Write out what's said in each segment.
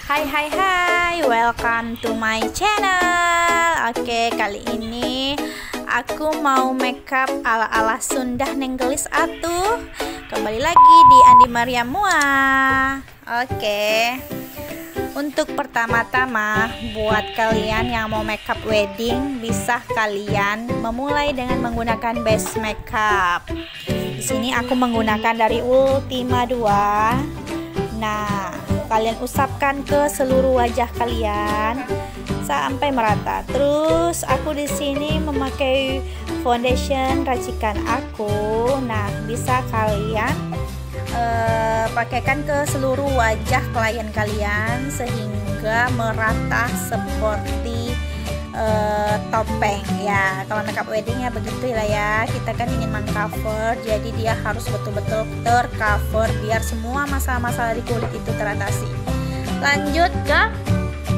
Hai, welcome to my channel. Oke, kali ini aku mau makeup ala-ala Sunda Nenggelis atuh. Kembali lagi di Andi Maria Mua. Oke, untuk pertama-tama buat kalian yang mau makeup wedding, bisa kalian memulai dengan menggunakan base makeup. Di sini aku menggunakan dari Ultima 2. Nah, kalian usapkan ke seluruh wajah kalian sampai merata. Terus aku di sini memakai foundation racikan aku. Nah, bisa kalian pakaikan ke seluruh wajah klien kalian sehingga merata seperti topeng ya. Kalau makeup wedding ya begitu lah ya, kita kan ingin mengcover, jadi dia harus betul-betul tercover biar semua masalah-masalah di kulit itu teratasi. Lanjut ke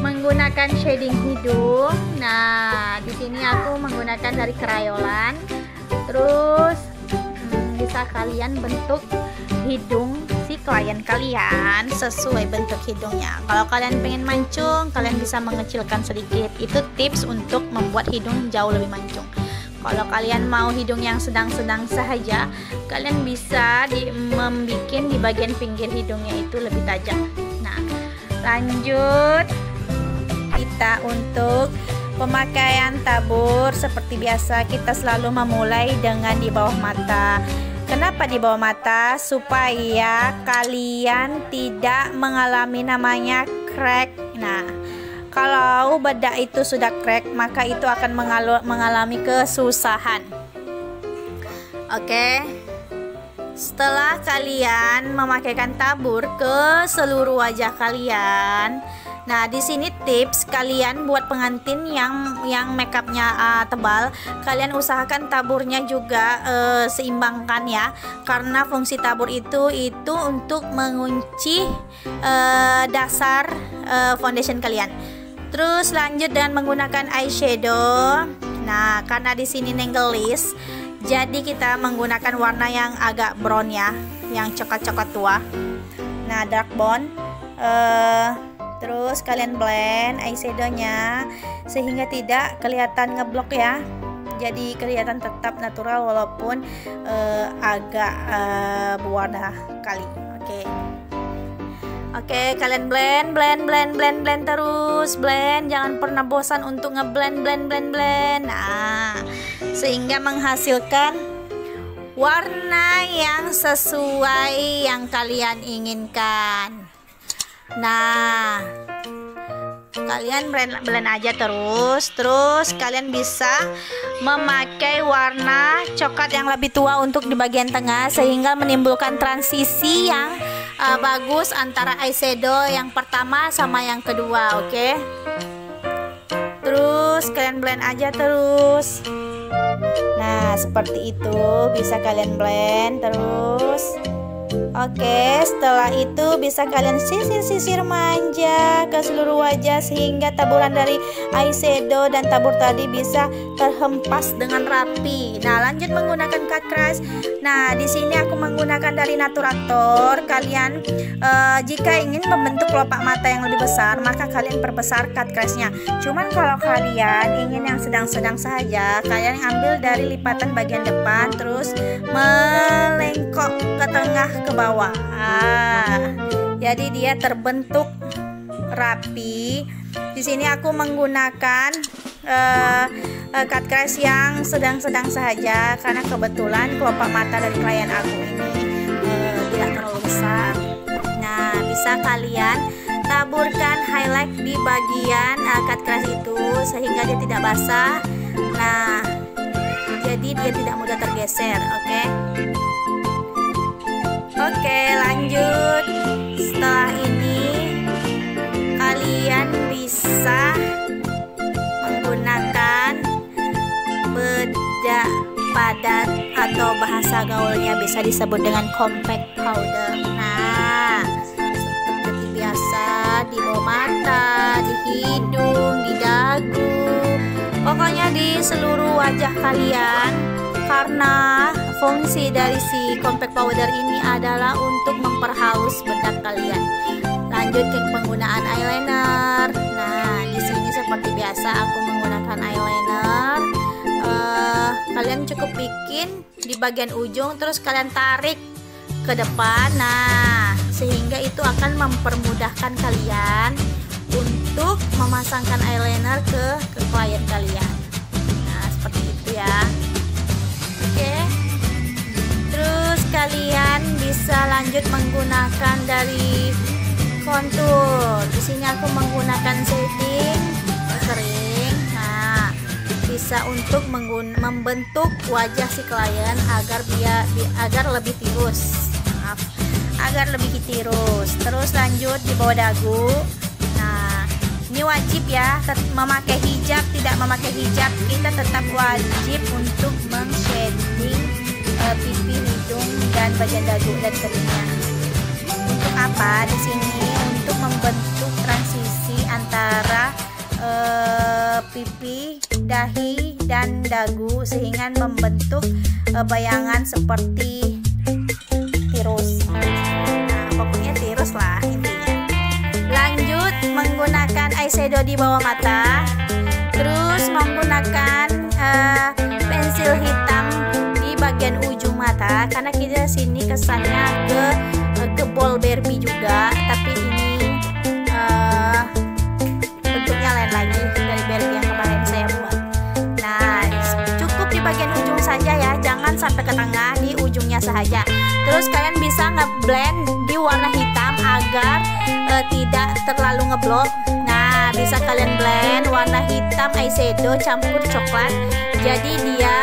menggunakan shading hidung. Nah, di sini aku menggunakan dari Crayolan. Terus bisa kalian bentuk hidung si klien kalian sesuai bentuk hidungnya. Kalau kalian pengen mancung, kalian bisa mengecilkan sedikit. Itu tips untuk membuat hidung jauh lebih mancung. Kalau kalian mau hidung yang sedang-sedang saja, kalian bisa membuat di bagian pinggir hidungnya itu lebih tajam. Nah, lanjut kita untuk pemakaian tabur. Seperti biasa, kita selalu memulai dengan di bawah mata. Kenapa di bawah mata? Supaya kalian tidak mengalami namanya crack. Nah, kalau bedak itu sudah crack, maka itu akan mengalami kesusahan. Oke. Setelah kalian memakaikan tabur ke seluruh wajah kalian, nah di sini tips kalian buat pengantin yang makeupnya tebal, kalian usahakan taburnya juga seimbangkan ya, karena fungsi tabur itu untuk mengunci dasar foundation kalian. Terus lanjut dengan menggunakan eyeshadow. Nah, karena di sini Nenggelis, jadi kita menggunakan warna yang agak brown ya, yang coklat-coklat tua. Nah, dark brown. Terus kalian blend eyeshadownya sehingga tidak kelihatan ngeblok ya. Jadi kelihatan tetap natural walaupun agak berwarna kali. Oke, kalian blend terus, blend. Jangan pernah bosan untuk ngeblend, blend. Nah, sehingga menghasilkan warna yang sesuai yang kalian inginkan. Nah, kalian blend aja terus kalian bisa memakai warna coklat yang lebih tua untuk di bagian tengah sehingga menimbulkan transisi yang bagus antara eyeshadow yang pertama sama yang kedua. Oke. Terus kalian blend aja terus. Nah, seperti itu bisa kalian blend terus. Oke, setelah itu bisa kalian sisir manja ke seluruh wajah sehingga taburan dari eyeshadow dan tabur tadi bisa terhempas dengan rapi. Nah, lanjut menggunakan cut crease. Nah, di sini aku menggunakan dari Naturator. Kalian jika ingin membentuk kelopak mata yang lebih besar, maka kalian perbesar cut crease-nya. Cuman kalau kalian ingin yang sedang-sedang saja, kalian ambil dari lipatan bagian depan terus melengkok ke tengah ke bawah. Jadi dia terbentuk rapi. Di sini aku menggunakan cut crease yang sedang-sedang saja karena kebetulan kelopak mata dari klien aku ini tidak terlalu besar. Nah, bisa kalian taburkan highlight di bagian cut crease itu sehingga dia tidak basah. Nah, jadi dia tidak mudah tergeser. Oke, lanjut. Setelah ini kalian bisa menggunakan bedak padat atau bahasa gaulnya bisa disebut dengan compact powder. Nah, seperti biasa di bawah mata, di hidung, di dagu, pokoknya di seluruh wajah kalian. Karena fungsi dari si compact powder ini adalah untuk memperhalus bedak kalian. lanjut ke penggunaan eyeliner. Nah, di sini seperti biasa aku menggunakan eyeliner. Kalian cukup bikin di bagian ujung, terus kalian tarik ke depan. Nah, sehingga itu akan mempermudahkan kalian untuk memasangkan eyeliner ke klien kalian. Nah, seperti itu ya. Oke. Terus kalian bisa lanjut menggunakan dari kontur. Di sini aku menggunakan shading kering. Nah, bisa untuk membentuk wajah si klien agar lebih tirus. Maaf, agar lebih tirus. Terus lanjut di bawah dagu. Nah, ini wajib ya, memakai hijab tidak memakai hijab kita tetap wajib untuk meng-shading pipi, hidung, dan bagian dagu dan telinga. Untuk apa? Di sini untuk membentuk transisi antara pipi, dahi, dan dagu sehingga membentuk bayangan seperti tirus. Nah, pokoknya tirus lah intinya. Lanjut menggunakan eyeshadow di bawah mata, terus menggunakan pensil hitam di bagian ujung mata karena kita sini kesannya ke ball Barbie juga, tapi ini bentuknya lain lagi dari Barbie yang kemarin saya buat. Nah, cukup di bagian ujung saja ya, jangan sampai ke tengah, di ujungnya saja. Terus kalian bisa ngeblend di warna hitam agar tidak terlalu ngeblok. Nah, bisa kalian blend warna hitam eyeshadow campur coklat, jadi dia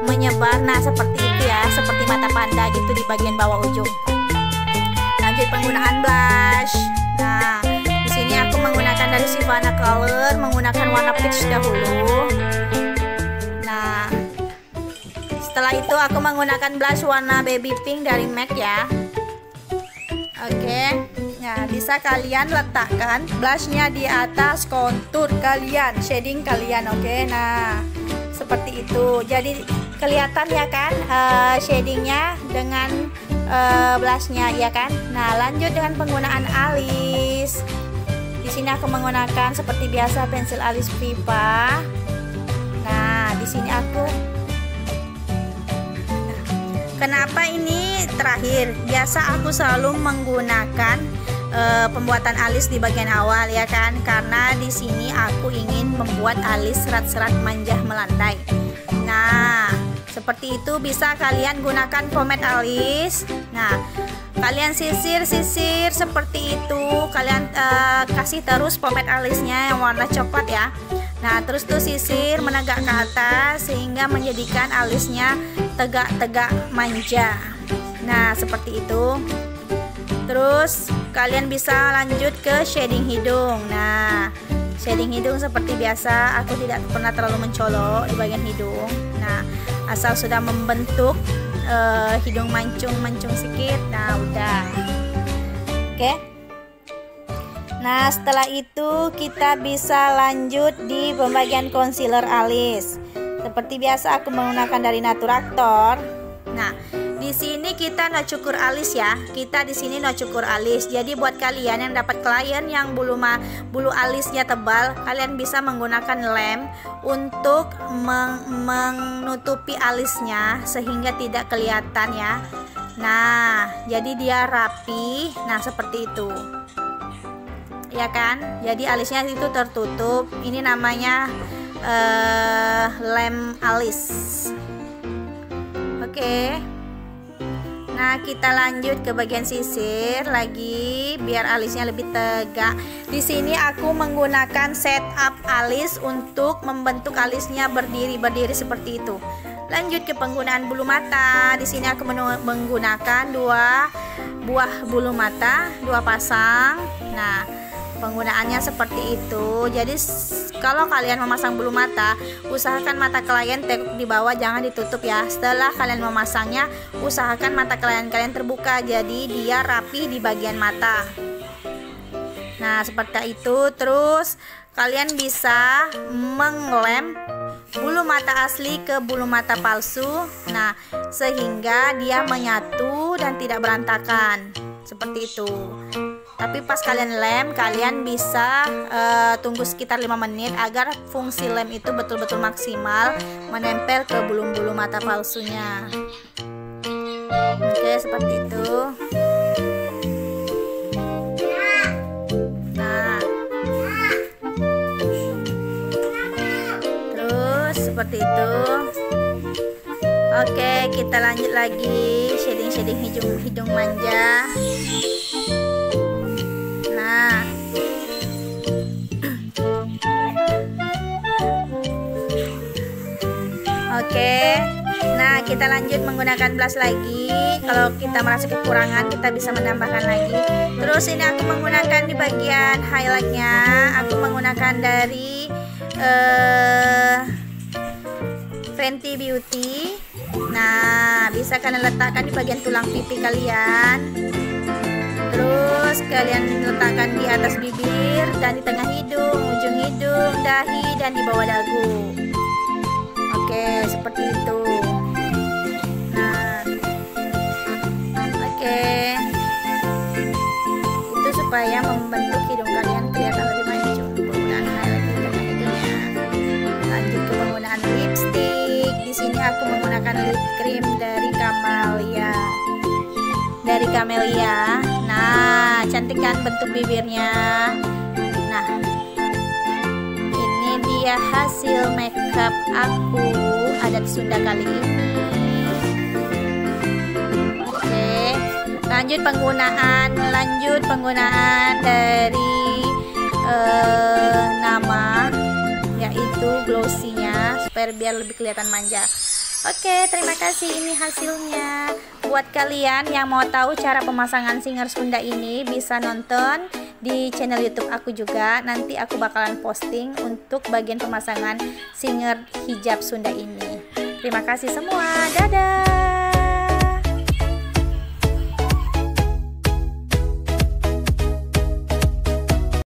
menyebar. Nah, seperti itu ya, seperti mata panda gitu di bagian bawah ujung. Lanjut penggunaan blush. Nah, di sini aku menggunakan dari Sivana Color, menggunakan warna peach dahulu. Nah, setelah itu aku menggunakan blush warna baby pink dari MAC ya. Oke. Nah, bisa kalian letakkan blushnya di atas kontur kalian, shading kalian. Oke. Nah, seperti itu. Jadi kelihatan ya kan shadingnya dengan blushnya ya kan. Nah, lanjut dengan penggunaan alis. Di sini aku menggunakan seperti biasa pensil alis Viva. Nah, di sini aku. Kenapa ini terakhir? Biasa aku selalu menggunakan pembuatan alis di bagian awal ya kan, karena di sini aku ingin membuat alis serat-serat manja melandai. Nah, seperti itu. Bisa kalian gunakan pomade alis. Nah, kalian sisir seperti itu. Kalian kasih terus pomade alisnya yang warna coklat ya. Nah, terus tuh sisir menegak ke atas sehingga menjadikan alisnya tegak-tegak manja. Nah, seperti itu. Terus kalian bisa lanjut ke shading hidung. Nah, shading hidung seperti biasa, aku tidak pernah terlalu mencolok di bagian hidung. Nah, asal sudah membentuk hidung mancung sedikit. Nah, udah. Oke. Nah, setelah itu kita bisa lanjut di pembagian concealer alis. Seperti biasa aku menggunakan dari Naturactor. Nah, di sini kita no cukur alis ya. Kita di sini no cukur alis. Jadi buat kalian yang dapat klien yang bulu alisnya tebal, kalian bisa menggunakan lem untuk menutupi alisnya sehingga tidak kelihatan ya. Nah, jadi dia rapi. Nah, seperti itu. Ya kan? Jadi alisnya itu tertutup. Ini namanya lem alis. Oke. Nah, kita lanjut ke bagian sisir lagi biar alisnya lebih tegak. Di sini aku menggunakan setup alis untuk membentuk alisnya berdiri seperti itu. Lanjut ke penggunaan bulu mata. Di sini aku menggunakan 2 buah bulu mata, 2 pasang. Nah, penggunaannya seperti itu. Jadi kalau kalian memasang bulu mata, usahakan mata klien teguk di bawah, jangan ditutup ya. Setelah kalian memasangnya, usahakan mata klien kalian terbuka, jadi dia rapi di bagian mata. Nah, seperti itu. Terus kalian bisa menglem bulu mata asli ke bulu mata palsu. Nah, sehingga dia menyatu dan tidak berantakan. Seperti itu. Tapi pas kalian lem, kalian bisa tunggu sekitar 5 menit agar fungsi lem itu betul-betul maksimal menempel ke bulu-bulu mata palsunya. Oke, seperti itu. Nah, terus seperti itu. Oke, kita lanjut lagi shading hidung manja. Nah, oke. Nah, kita lanjut menggunakan blush lagi. Kalau kita merasa kekurangan, kita bisa menambahkan lagi. Terus ini aku menggunakan di bagian highlightnya, aku menggunakan dari Fenty Beauty. Nah, bisa kalian letakkan di bagian tulang pipi kalian. Terus kalian letakkan di atas bibir dan di tengah hidung, ujung hidung, dahi, dan di bawah dagu. Oke, seperti itu. Nah, oke. Itu supaya membentuk hidung kalian kelihatan lebih mancung. Penggunaan highlight di tengah hidungnya. Lanjut ke penggunaan lipstick. Di sini aku menggunakan lip cream dari Camellia. Nah, cantik kan bentuk bibirnya. Nah, ini dia hasil makeup aku adat Sunda kali ini. Oke, lanjut penggunaan dari nama, yaitu glossy-nya supaya biar lebih kelihatan manja. Oke, terima kasih, ini hasilnya. Buat kalian yang mau tahu cara pemasangan singer Sunda ini, bisa nonton di channel YouTube aku juga. Nanti aku bakalan posting untuk bagian pemasangan singer hijab Sunda ini. Terima kasih semua, dadah.